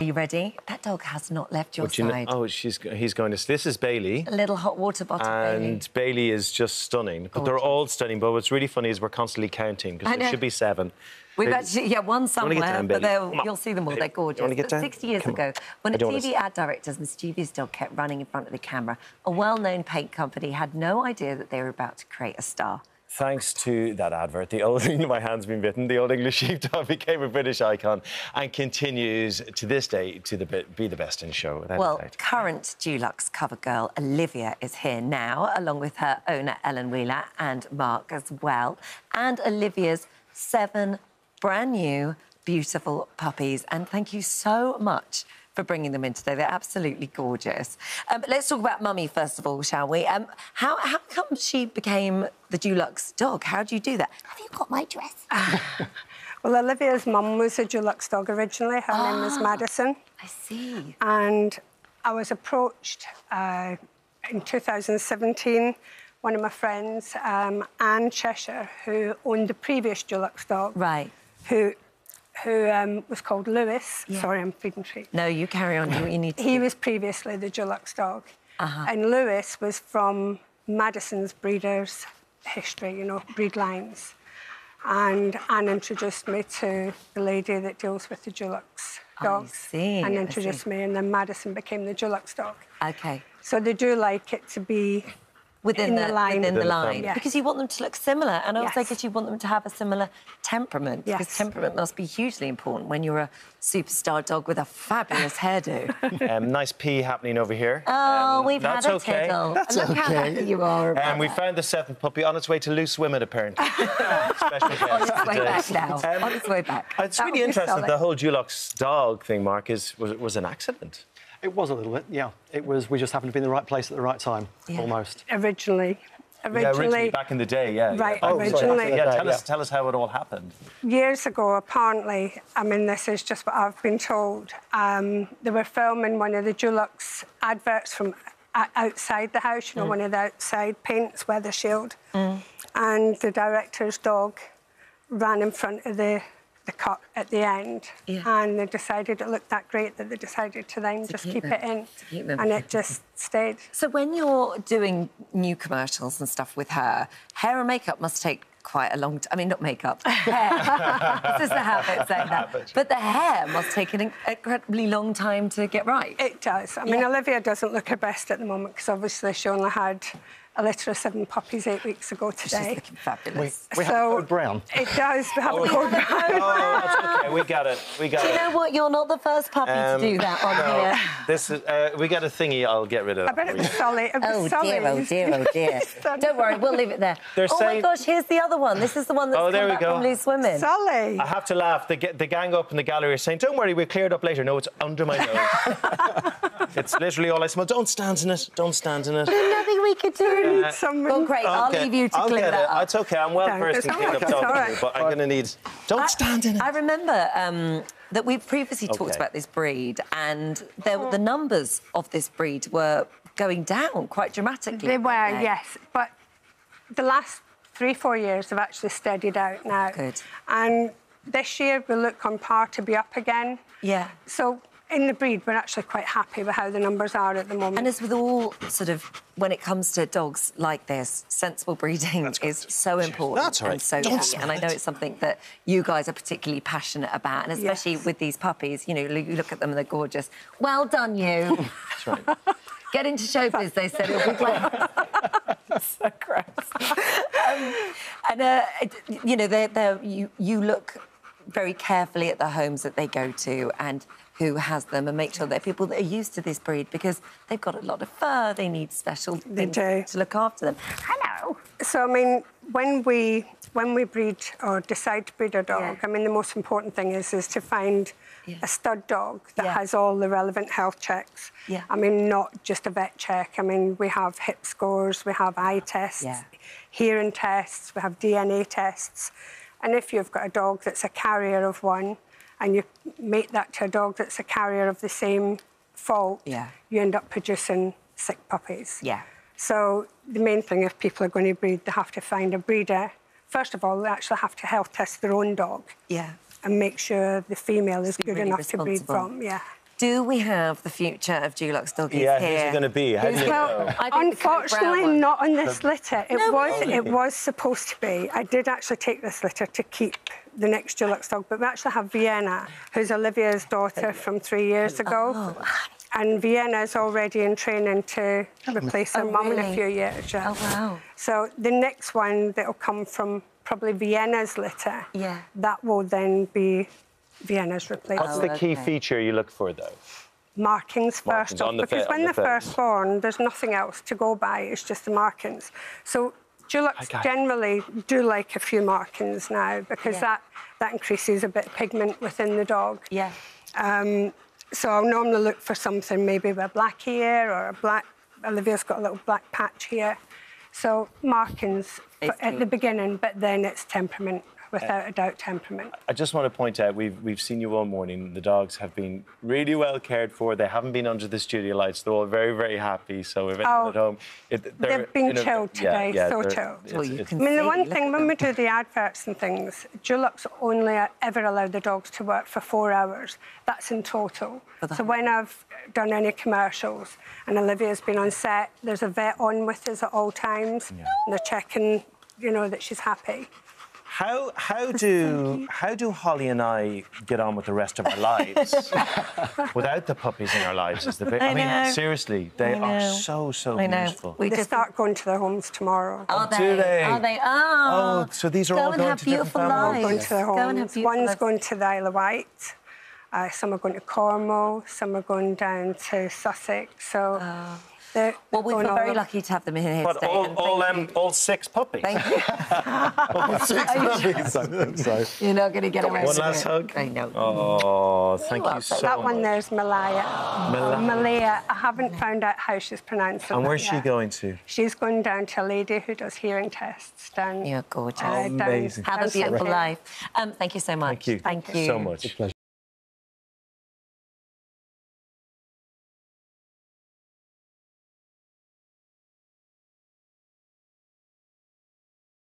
Are you ready? That dog has not left your side. He's going to... This is Bailey. A little hot water bottle, and Bailey is just stunning. But they're all stunning. But what's really funny is we're constantly counting, because there should be 7. We've actually, one somewhere, but you'll see them all. They're gorgeous. But 60 years ago, when a TV ad director's mischievous dog kept running in front of the camera, a well-known paint company had no idea that they were about to create a star. Thanks to that advert, the old my hand's been bitten. The old English Sheepdog became a British icon and continues to this day to be the best in show. Well, current Dulux cover girl Olivia is here now, along with her owner Ellen Wheeler and Mark as well, and Olivia's 7 brand new, beautiful puppies. And thank you so much for bringing them in today. They're absolutely gorgeous. But let's talk about Mummy first of all, shall we? How come she became the Dulux Dog? How do you do that? Have you got my dress? Well, Olivia's mum was a Dulux Dog originally. Her name was Madison. I see. And I was approached in 2017. One of my friends, Anne Cheshire, who owned the previous Dulux Dog, right, who was called Lewis. Yeah. Sorry, I'm feeding treat. No, you carry on. Do what you need to. He was previously the Dulux Dog. And Lewis was from Madison's breeders' history, you know, breed lines. And Anne introduced me to the lady that deals with the Dulux dogs. I see. And introduced me, and then Madison became the Dulux Dog. OK. So they do like it to be... Within the line. Yes. Because you want them to look similar, and also because you want them to have a similar temperament. Yes. Because temperament must be hugely important when you're a superstar dog with a fabulous hairdo. Nice pee happening over here. Oh, we've had a tiddle. That's Look okay. how happy you are about And we found the 7th puppy on its way to loose women, apparently. Special guest on its way today. back now. On its way back. It's really interesting. The whole Dulux Dog thing, Mark, was an accident. It was a little bit, yeah. It was. We just happened to be in the right place at the right time, almost. Originally, back in the day, yeah. Right, yeah. originally. Tell us how it all happened. Years ago, apparently, I mean, this is just what I've been told, they were filming one of the Dulux adverts from outside the house, you know, one of the outside paints, weather shield, and the director's dog ran in front of the cut at the end, and they decided it looked that great that they decided to then just keep it in, and it just stayed. So when you're doing new commercials and stuff with her, hair and makeup must take quite a long time. I mean, not makeup, hair. This is the habit saying that. But the hair must take an incredibly long time to get right. It does. I mean, Olivia doesn't look her best at the moment because obviously she only had a litter of 7 puppies 8 weeks ago today. She's looking fabulous. We have code brown. It does. We have a code brown. Oh, that's OK. We got it. Do you know what? You're not the first puppy to do that on here. This is... we got a thingy. I'll get rid of it. I bet it was Sully. Oh, dear, oh, dear, oh, dear. Don't worry, we'll leave it there. My gosh, here's the other one. This is the one that's come back from loose women. Sully. I have to laugh. The gang up in the gallery are saying, don't worry, we'll clear it up later. No, it's under my nose. It's literally all I smell. Don't stand in it. Don't stand in it. There's nothing we could do. Someone... Great, I'll leave you to clean that up. It's OK, I'm well versed in clean up dogs, but I'm going to need... Don't stand in it. I remember that we've previously talked about this breed, and the numbers of this breed were going down quite dramatically. They were, yes, but the last 3-4 years have actually steadied out now. Good. And this year we look on par to be up again. Yeah. So... in the breed, we're actually quite happy with how the numbers are at the moment. And as with all sort of, when it comes to dogs like this, sensible breeding is so important. That's right. And so key. And I know it's something that you guys are particularly passionate about, and especially with these puppies, you know, you look at them and they're gorgeous. Well done, you. That's right. Get into showbiz, they said. It'll be great. So gross. You know, you look very carefully at the homes that they go to and who has them, and make sure they're people that are used to this breed, because they've got a lot of fur, they need special things to look after them. Hello. So, I mean, when we breed or decide to breed a dog, I mean, the most important thing is to find a stud dog that has all the relevant health checks. I mean, not just a vet check. I mean, we have hip scores, we have eye tests, hearing tests, we have DNA tests. And if you've got a dog that's a carrier of one, and you mate that to a dog that's a carrier of the same fault, you end up producing sick puppies. So the main thing, if people are going to breed, they have to find a breeder. First of all, they actually have to health test their own dog. And make sure the female is good enough to breed from. Do we have the future of Dulux Doggies here? Who's it going to be? How do you know? Unfortunately, not on this litter. It was supposed to be. I did actually take this litter to keep the next Dulux dog, but we actually have Vienna, who's Olivia's daughter from 3 years ago. Oh. And Vienna's already in training to replace her mum in a few years. Yeah. Oh, wow. So the next one that'll come from probably Vienna's litter, yeah, that will then be Vienna's replacement. What's the key feature you look for, though? Markings first off, because when they're first born, there's nothing else to go by, it's just the markings. So Dulux generally do like a few markings now, because that increases a bit of pigment within the dog. Yeah. So I'll normally look for something maybe with a black ear or a black... Olivia's got a little black patch here. So markings at the beginning, but then it's temperament. Without a doubt, temperament. I just want to point out, we've seen you all morning. The dogs have been really well cared for. They haven't been under the studio lights. They're all very, very happy. So if anyone at home... They've been chilled today, so chilled. Well, you can the one thing, when we do the adverts and things, Dulux only ever allow the dogs to work for 4 hours. That's in total. So when I've done any commercials and Olivia's been on set, there's a vet on with us at all times. And they're checking, you know, that she's happy. How do Holly and I get on with the rest of our lives without the puppies in our lives? Is the bit. I mean, seriously, they are so beautiful. They start going to their homes tomorrow. Are they? Do they? Are they? Oh, so these are all going to different families. Going to their homes. One's going to the Isle of Wight. Some are going to Cornwall. Some are going down to Sussex. So. Well, we feel very lucky to have them in here but today. all 6 puppies. Thank you. All 6 puppies. You're not going to get away with it. One last hug. I know. Oh, thank you so much. That one there's Malaya. Malaya. I haven't found out how she's pronouncing it. And where's she going to? She's going down to a lady who does hearing tests down. You're gorgeous. Amazing. Have a beautiful life. Thank you so much. Thank you so much.